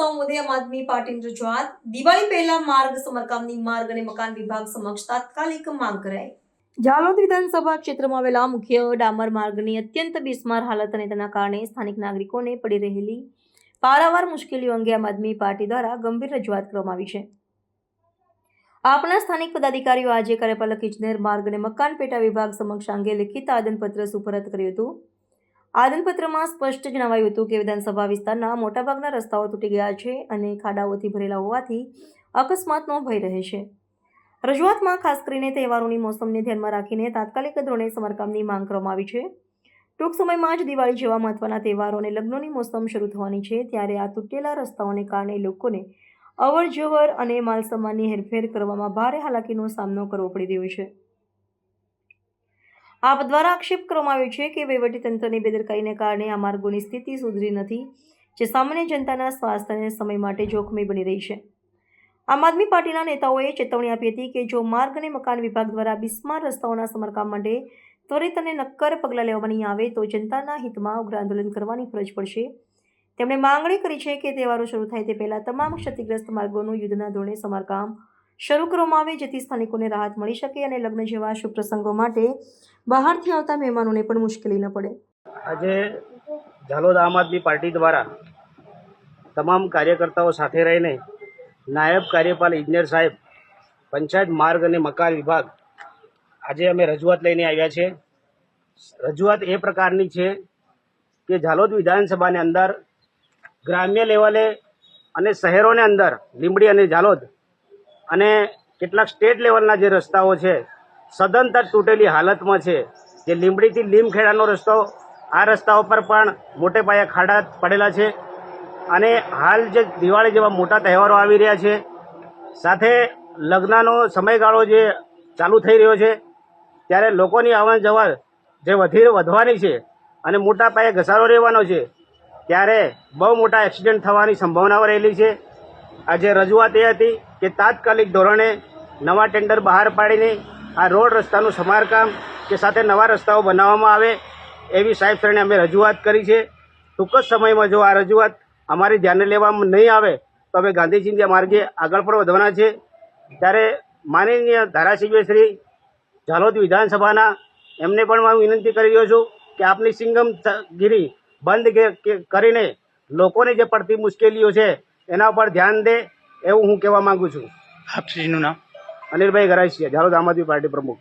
રસ્તાઓ મુદ્દે આમ આદમી પાર્ટીની રજૂઆત. દિવાળી પહેલા માર્ગ સમારકામની માર્ગ અને મકાન વિભાગ સમક્ષ તાત્કાલિક માંગ કરાઈ. ઝાલોદ વિધાનસભા ક્ષેત્રમાં આવેલા મુખ્ય ડામર માર્ગની અત્યંત બિસ્માર હાલત અને તેના કારણે સ્થાનિક નાગરિકોને પડી રહેલી પારાવાર મુશ્કેલીઓ અંગે આમ આદમી પાર્ટી દ્વારા ગંભીર રજૂઆત કરવામાં આવી છે. આપના સ્થાનિક પદાધિકારીઓ આજે કાર્યપાલક ઇજનેર માર્ગ અને મકાન પેટા વિભાગ સમક્ષ આ અંગે લિખિત આવેદનપત્ર સુપરત કર્યું હતું. આવેદનપત્રમાં સ્પષ્ટ જણાવાયું હતું કે વિધાનસભા વિસ્તારના મોટાભાગના રસ્તાઓ તૂટી ગયા છે અને ખાડાઓથી ભરેલા હોવાથી અકસ્માતનો ભય રહે છે. રજૂઆતમાં ખાસ કરીને તહેવારોની મોસમને ધ્યાનમાં રાખીને તાત્કાલિક ધોરણે સમારકામની માંગ કરવામાં આવી છે. ટૂંક સમયમાં જ દિવાળી જેવા મહત્વના તહેવારો અને લગ્નોની મોસમ શરૂ થવાની છે, ત્યારે આ તૂટેલા રસ્તાઓને કારણે લોકોને અવરજવર અને માલસામાનની હેરફેર કરવામાં ભારે હાલાકીનો સામનો કરવો પડી રહ્યો છે. આપ દ્વારા આક્ષેપ કરવામાં આવ્યો છે કે વહીવટીતંત્રની બેદરકારીને કારણે આ માર્ગોની સ્થિતિ સુધરી નથી, જે સામાન્ય જનતાના સ્વાસ્થ્ય અને સમય માટે જોખમી બની રહી છે. આમ આદમી પાર્ટીના નેતાઓએ ચેતવણી આપી હતી કે જો માર્ગ અને મકાન વિભાગ દ્વારા બિસ્માર રસ્તાઓના સમારકામ માટે ત્વરિત અને નક્કર પગલાં લેવામાં નહીં આવે તો જનતાના હિતમાં ઉગ્ર આંદોલન કરવાની ફરજ પડશે. તેમણે માંગણી કરી છે કે તહેવારો શરૂ થાય તે પહેલાં તમામ ક્ષતિગ્રસ્ત માર્ગોનું યુદ્ધના ધોરણે સમારકામ શરૂ કરવામાં આવે, જેથી સ્થાનિકોને રાહત મળી શકે અને લગ્ન જેવા શુભ પ્રસંગો માટે બહારથી આવતા મહેમાનોને પણ મુશ્કેલી ન પડે. આજે ઝાલોદ આમ આદમી પાર્ટી દ્વારા તમામ કાર્યકર્તાઓ સાથે રહીને નાયબ કાર્યપાલ ઇજનેર સાહેબ, પંચાયત માર્ગ અને મકાન વિભાગ આજે અમે રજૂઆત લઈને આવ્યા છે. રજૂઆત એ પ્રકારની છે કે ઝાલોદ વિધાનસભાની અંદર ગ્રામ્ય લેવલે અને શહેરોની અંદર લીંબડી અને ઝાલોદ અને કેટલાક સ્ટેટ લેવલના જે રસ્તાઓ છે સદંતર તૂટેલી હાલતમાં છે. જે લીંબડીથી લીમખેડાનો રસ્તો, આ રસ્તાઓ પર પણ મોટે પાયે ખાડા પડેલા છે અને હાલ જે દિવાળી જેવા મોટા તહેવારો આવી રહ્યા છે, સાથે લગ્નનો સમયગાળો જે ચાલુ થઈ રહ્યો છે, ત્યારે લોકોની આવન જવર જે વધવાની છે અને મોટા પાયે ઘસારો રહેવાનો છે, ત્યારે બહુ મોટા એક્સિડન્ટ થવાની સંભાવનાઓ રહેલી છે. આજે રજૂઆત એ હતી કે તાત્કાલિક ધોરણે નવા ટેન્ડર બહાર પાડીને આ રોડ રસ્તાનું સમારકામ કે સાથે નવા રસ્તાઓ બનાવવામાં આવે, એવી સાહેબ શ્રીને અમે રજૂઆત કરી છે. ટૂંક જ સમયમાં જો આ રજૂઆત અમારી ધ્યાને લેવામાં નહીં આવે તો અમે ગાંધીજી માર્ગે આગળ પણ વધવાના છે. ત્યારે માનનીય ધારાસભ્ય શ્રી ઝાલોદ વિધાનસભાના એમને પણ હું વિનંતી કરી રહ્યો છું કે આપની સિંગમગીરી બંધ કરીને લોકોને જે પડતી મુશ્કેલીઓ છે એના ઉપર ધ્યાન દે, એવું હું કહેવા માંગુ છું. આપશ્રીનું નામ? અનિલભાઈ ગરાસિયા, ઝાલોદ આમ આદમી પાર્ટી પ્રમુખ.